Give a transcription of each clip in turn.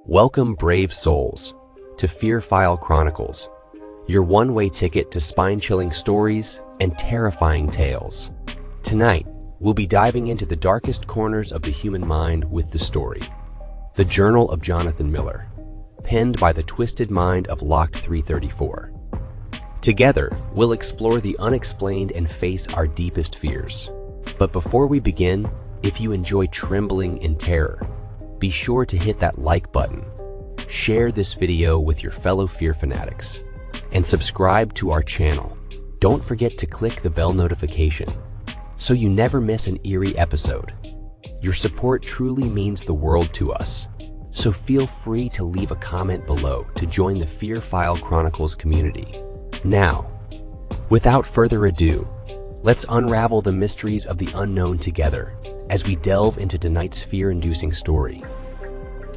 Welcome, brave souls, to Fear File Chronicles, your one-way ticket to spine-chilling stories and terrifying tales. Tonight, we'll be diving into the darkest corners of the human mind with the story, The Journal of Johnathan Miller, penned by the twisted mind of Locked 334. Together, we'll explore the unexplained and face our deepest fears. But before we begin, if you enjoy trembling in terror, be sure to hit that like button, share this video with your fellow fear fanatics, and subscribe to our channel. Don't forget to click the bell notification so you never miss an eerie episode. Your support truly means the world to us, so feel free to leave a comment below to join the Fear File Chronicles community. Now, without further ado, let's unravel the mysteries of the unknown together as we delve into tonight's fear-inducing story,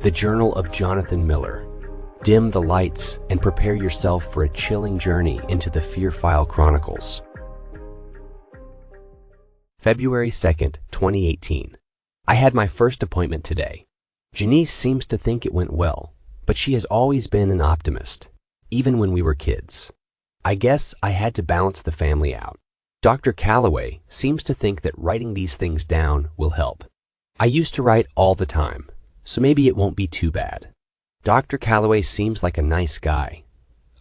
The Journal of Johnathan Miller. Dim the lights and prepare yourself for a chilling journey into the Fear File Chronicles. February 2nd, 2018. I had my first appointment today. Janice seems to think it went well, but she has always been an optimist, even when we were kids. I guess I had to balance the family out. Dr. Calloway seems to think that writing these things down will help. I used to write all the time, so maybe it won't be too bad. Dr. Calloway seems like a nice guy.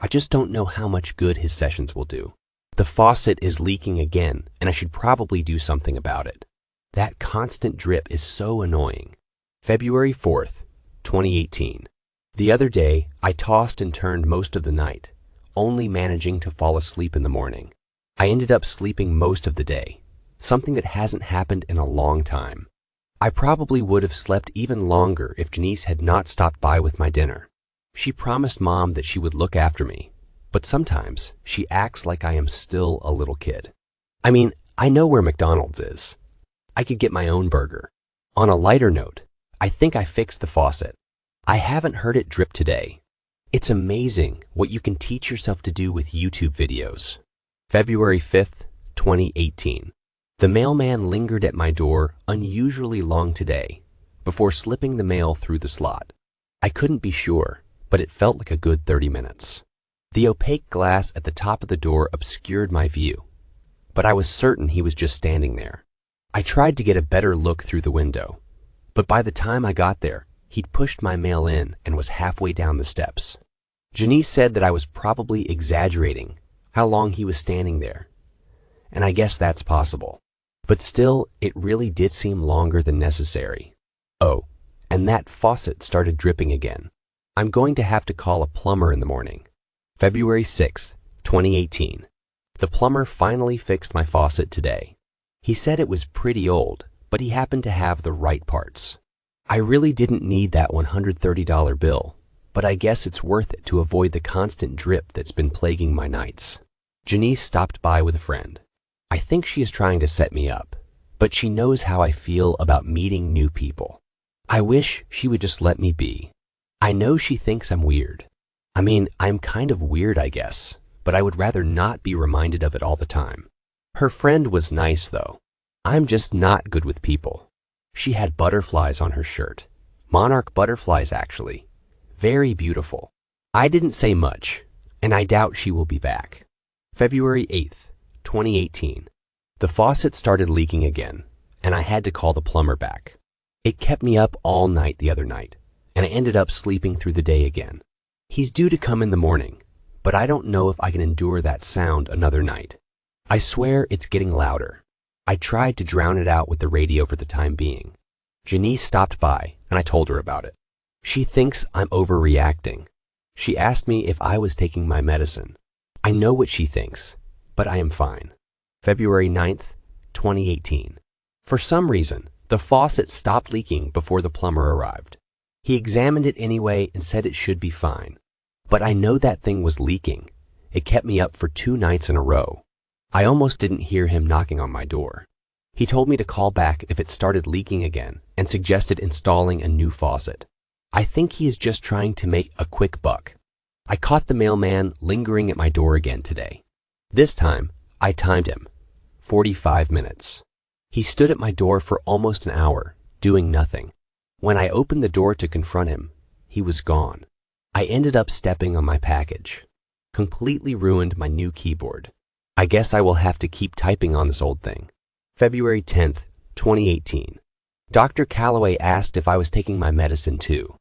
I just don't know how much good his sessions will do. The faucet is leaking again, and I should probably do something about it. That constant drip is so annoying. February 4th, 2018. The other day, I tossed and turned most of the night, only managing to fall asleep in the morning. I ended up sleeping most of the day, something that hasn't happened in a long time. I probably would have slept even longer if Janice had not stopped by with my dinner. She promised Mom that she would look after me, but sometimes she acts like I am still a little kid. I mean, I know where McDonald's is. I could get my own burger. On a lighter note, I think I fixed the faucet. I haven't heard it drip today. It's amazing what you can teach yourself to do with YouTube videos. February 5th, 2018. The mailman lingered at my door unusually long today before slipping the mail through the slot. I couldn't be sure, but it felt like a good 30 minutes. The opaque glass at the top of the door obscured my view, but I was certain he was just standing there. I tried to get a better look through the window, but by the time I got there, he'd pushed my mail in and was halfway down the steps. Janice said that I was probably exaggerating how long he was standing there, and I guess that's possible. But still, it really did seem longer than necessary. Oh, and that faucet started dripping again. I'm going to have to call a plumber in the morning. February 6th, 2018. The plumber finally fixed my faucet today. He said it was pretty old, but he happened to have the right parts. I really didn't need that $130 bill, but I guess it's worth it to avoid the constant drip that's been plaguing my nights. Janice stopped by with a friend. I think she is trying to set me up, but she knows how I feel about meeting new people. I wish she would just let me be. I know she thinks I'm weird. I mean, I'm kind of weird, I guess, but I would rather not be reminded of it all the time. Her friend was nice, though. I'm just not good with people. She had butterflies on her shirt. Monarch butterflies, actually. Very beautiful. I didn't say much, and I doubt she will be back. February 8th, 2018. The faucet started leaking again, and I had to call the plumber back. It kept me up all night the other night, and I ended up sleeping through the day again. He's due to come in the morning, but I don't know if I can endure that sound another night. I swear it's getting louder. I tried to drown it out with the radio for the time being. Janice stopped by, and I told her about it. She thinks I'm overreacting. She asked me if I was taking my medicine. I know what she thinks, but I am fine. February 9th, 2018. For some reason, the faucet stopped leaking before the plumber arrived. He examined it anyway and said it should be fine. But I know that thing was leaking. It kept me up for 2 nights in a row. I almost didn't hear him knocking on my door. He told me to call back if it started leaking again and suggested installing a new faucet. I think he is just trying to make a quick buck. I caught the mailman lingering at my door again today. This time, I timed him. 45 minutes. He stood at my door for almost an hour, doing nothing. When I opened the door to confront him, he was gone. I ended up stepping on my package. Completely ruined my new keyboard. I guess I will have to keep typing on this old thing. February 10th, 2018. Dr. Calloway asked if I was taking my medicine too.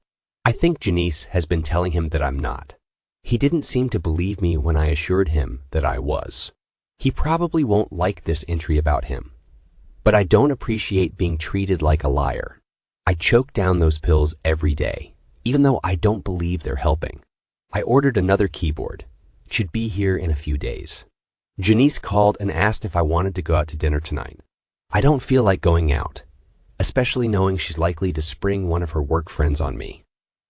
I think Janice has been telling him that I'm not. He didn't seem to believe me when I assured him that I was. He probably won't like this entry about him. But I don't appreciate being treated like a liar. I choke down those pills every day, even though I don't believe they're helping. I ordered another keyboard. It should be here in a few days. Janice called and asked if I wanted to go out to dinner tonight. I don't feel like going out, especially knowing she's likely to spring one of her work friends on me.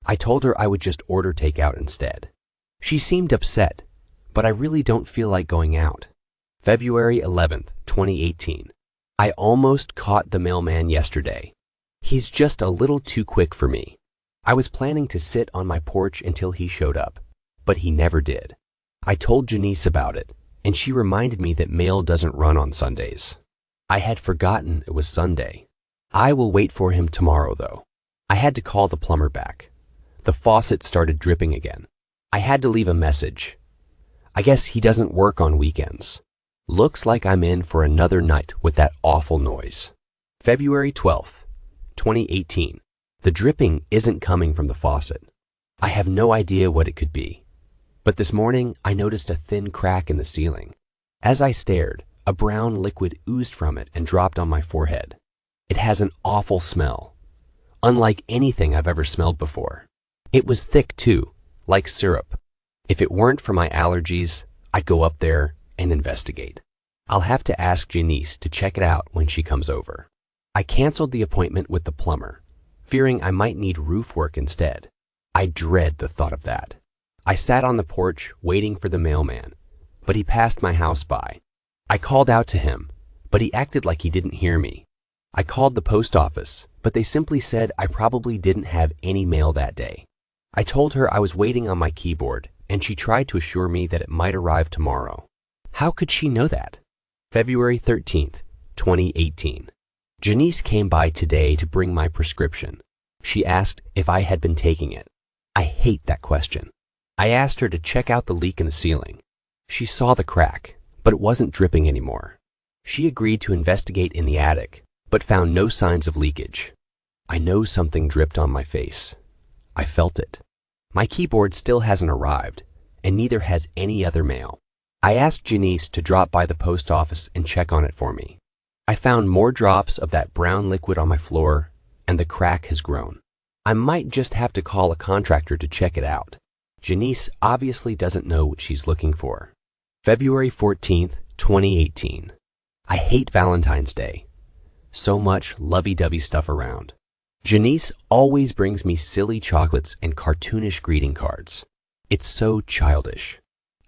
I told her I would just order takeout instead. She seemed upset, but I really don't feel like going out. February 11th, 2018. I almost caught the mailman yesterday. He's just a little too quick for me. I was planning to sit on my porch until he showed up, but he never did. I told Janice about it, and she reminded me that mail doesn't run on Sundays. I had forgotten it was Sunday. I will wait for him tomorrow, though. I had to call the plumber back. The faucet started dripping again. I had to leave a message. I guess he doesn't work on weekends. Looks like I'm in for another night with that awful noise. February 12th, 2018. The dripping isn't coming from the faucet. I have no idea what it could be. But this morning, I noticed a thin crack in the ceiling. As I stared, a brown liquid oozed from it and dropped on my forehead. It has an awful smell, unlike anything I've ever smelled before. It was thick too, like syrup. If it weren't for my allergies, I'd go up there and investigate. I'll have to ask Janice to check it out when she comes over. I canceled the appointment with the plumber, fearing I might need roof work instead. I dread the thought of that. I sat on the porch waiting for the mailman, but he passed my house by. I called out to him, but he acted like he didn't hear me. I called the post office, but they simply said I probably didn't have any mail that day. I told her I was waiting on my keyboard, and she tried to assure me that it might arrive tomorrow. How could she know that? February 13th, 2018. Janice came by today to bring my prescription. She asked if I had been taking it. I hate that question. I asked her to check out the leak in the ceiling. She saw the crack, but it wasn't dripping anymore. She agreed to investigate in the attic, but found no signs of leakage. I know something dripped on my face. I felt it. My keyboard still hasn't arrived, and neither has any other mail. I asked Janice to drop by the post office and check on it for me. I found more drops of that brown liquid on my floor, and the crack has grown. I might just have to call a contractor to check it out. Janice obviously doesn't know what she's looking for. February 14th, 2018. I hate Valentine's Day. So much lovey-dovey stuff around. Janice always brings me silly chocolates and cartoonish greeting cards. It's so childish.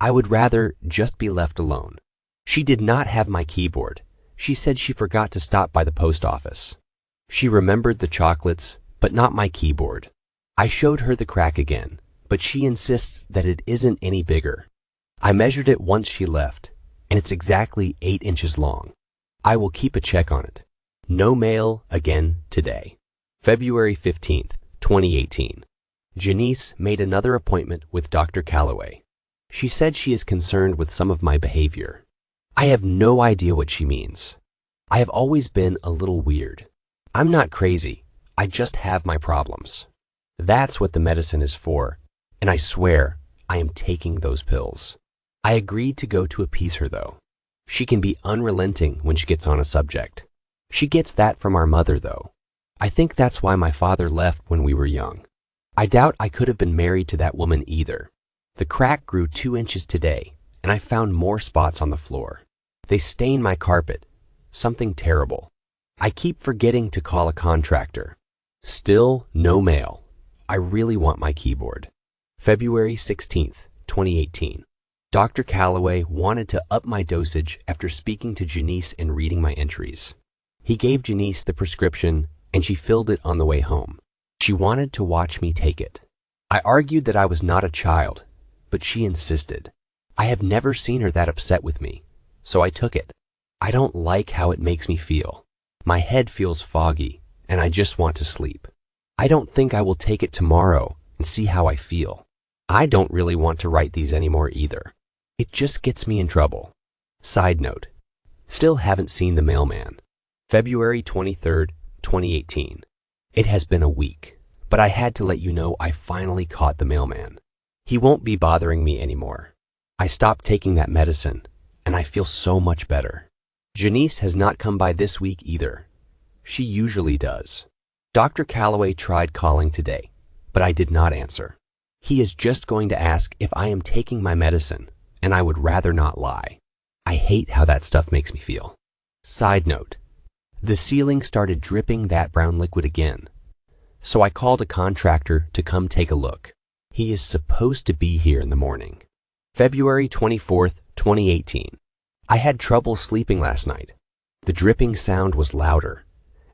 I would rather just be left alone. She did not have my keyboard. She said she forgot to stop by the post office. She remembered the chocolates, but not my keyboard. I showed her the crack again, but she insists that it isn't any bigger. I measured it once she left, and it's exactly 8 inches long. I will keep a check on it. No mail again today. February 15th, 2018. Janice made another appointment with Dr. Calloway. She said she is concerned with some of my behavior. I have no idea what she means. I have always been a little weird. I'm not crazy. I just have my problems. That's what the medicine is for, and I swear I am taking those pills. I agreed to go to appease her, though. She can be unrelenting when she gets on a subject. She gets that from our mother, though. I think that's why my father left when we were young. I doubt I could have been married to that woman either. The crack grew 2 inches today, and I found more spots on the floor. They stain my carpet. Something terrible. I keep forgetting to call a contractor. Still no mail. I really want my keyboard. February 16th, 2018. Dr. Calloway wanted to up my dosage after speaking to Janice and reading my entries. He gave Janice the prescription, and she filled it on the way home. She wanted to watch me take it. I argued that I was not a child, but she insisted. I have never seen her that upset with me, so I took it. I don't like how it makes me feel. My head feels foggy, and I just want to sleep. I don't think I will take it tomorrow and see how I feel. I don't really want to write these anymore either. It just gets me in trouble. Side note, still haven't seen the mailman. February 23rd, 2018. It has been a week, but I had to let you know I finally caught the mailman. He won't be bothering me anymore. I stopped taking that medicine, and I feel so much better. Janice has not come by this week either. She usually does. Dr. Calloway tried calling today, but I did not answer. He is just going to ask if I am taking my medicine, and I would rather not lie. I hate how that stuff makes me feel. Side note, the ceiling started dripping that brown liquid again, so I called a contractor to come take a look. He is supposed to be here in the morning. February 24th, 2018. I had trouble sleeping last night. The dripping sound was louder,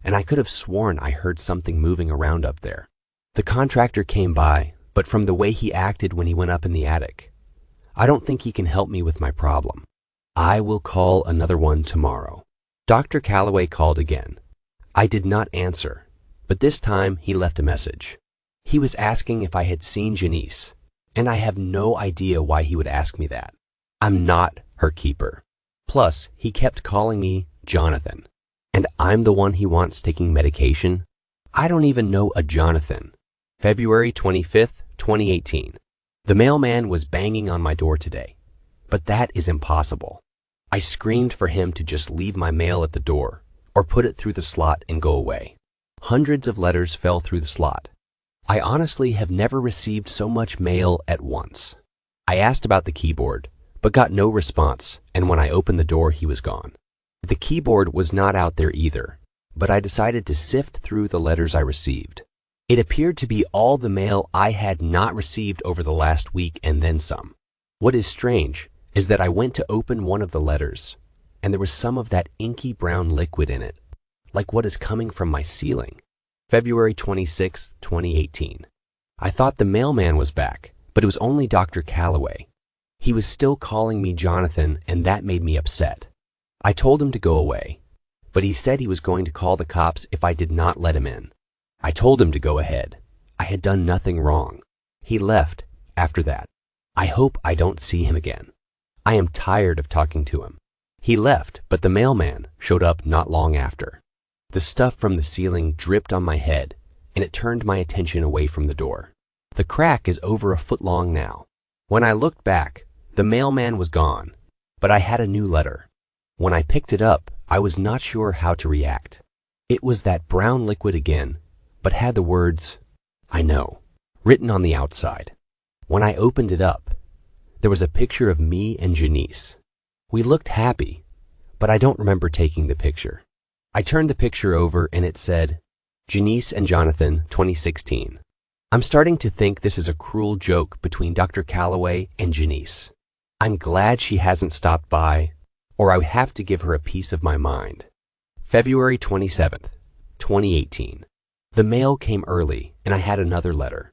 and I could have sworn I heard something moving around up there. The contractor came by, but from the way he acted when he went up in the attic, I don't think he can help me with my problem. I will call another one tomorrow. Dr. Calloway called again. I did not answer, but this time he left a message. He was asking if I had seen Janice, and I have no idea why he would ask me that. I'm not her keeper. Plus, he kept calling me Johnathan, and I'm the one he wants taking medication. I don't even know a Johnathan. February 25th, 2018. The mailman was banging on my door today, but that is impossible. I screamed for him to just leave my mail at the door or put it through the slot and go away. Hundreds of letters fell through the slot. I honestly have never received so much mail at once. I asked about the keyboard, but got no response, and when I opened the door, he was gone. The keyboard was not out there either, but I decided to sift through the letters I received. It appeared to be all the mail I had not received over the last week and then some. What is strange is that I went to open one of the letters, and there was some of that inky brown liquid in it, like what is coming from my ceiling. February 26, 2018. I thought the mailman was back, but it was only Dr. Calloway. He was still calling me Johnathan, and that made me upset. I told him to go away, but he said he was going to call the cops if I did not let him in. I told him to go ahead. I had done nothing wrong. He left after that. I hope I don't see him again. I am tired of talking to him. He left, but the mailman showed up not long after. The stuff from the ceiling dripped on my head, and it turned my attention away from the door. The crack is over a foot long now. When I looked back, the mailman was gone, but I had a new letter. When I picked it up, I was not sure how to react. It was that brown liquid again, but had the words, "I know," written on the outside. When I opened it up, there was a picture of me and Janice. We looked happy, but I don't remember taking the picture. I turned the picture over and it said, Janice and Johnathan, 2016. I'm starting to think this is a cruel joke between Dr. Calloway and Janice. I'm glad she hasn't stopped by, or I would have to give her a piece of my mind. February 27th, 2018. The mail came early, and I had another letter.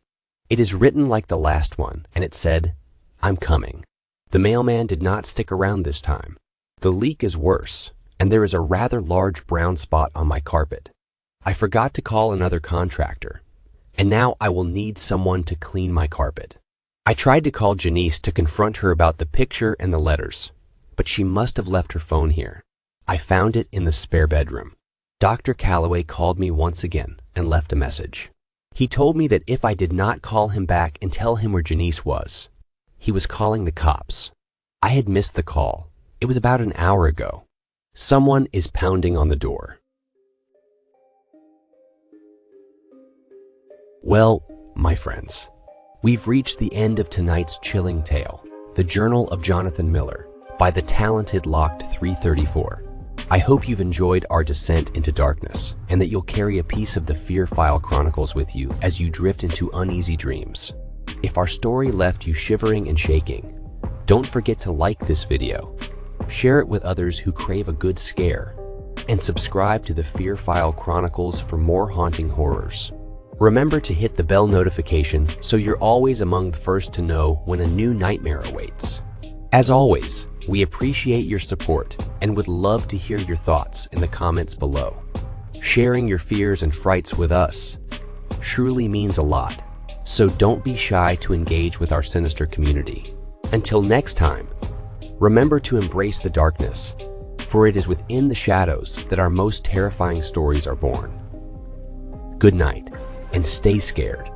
It is written like the last one, and it said, I'm coming. The mailman did not stick around this time. The leak is worse, and there is a rather large brown spot on my carpet. I forgot to call another contractor, and now I will need someone to clean my carpet. I tried to call Janice to confront her about the picture and the letters, but she must have left her phone here. I found it in the spare bedroom. Dr. Calloway called me once again and left a message. He told me that if I did not call him back and tell him where Janice was, he was calling the cops. I had missed the call. It was about an hour ago. Someone is pounding on the door. Well, my friends, we've reached the end of tonight's chilling tale, The Journal of Johnathan Miller, by the talented Locked 334. I hope you've enjoyed our descent into darkness, and that you'll carry a piece of the Fear File Chronicles with you as you drift into uneasy dreams. If our story left you shivering and shaking, don't forget to like this video, share it with others who crave a good scare, and subscribe to the Fear File Chronicles for more haunting horrors. Remember to hit the bell notification so you're always among the first to know when a new nightmare awaits. As always, we appreciate your support and would love to hear your thoughts in the comments below. Sharing your fears and frights with us truly means a lot, so don't be shy to engage with our sinister community. Until next time, remember to embrace the darkness, for it is within the shadows that our most terrifying stories are born. Good night, and stay scared.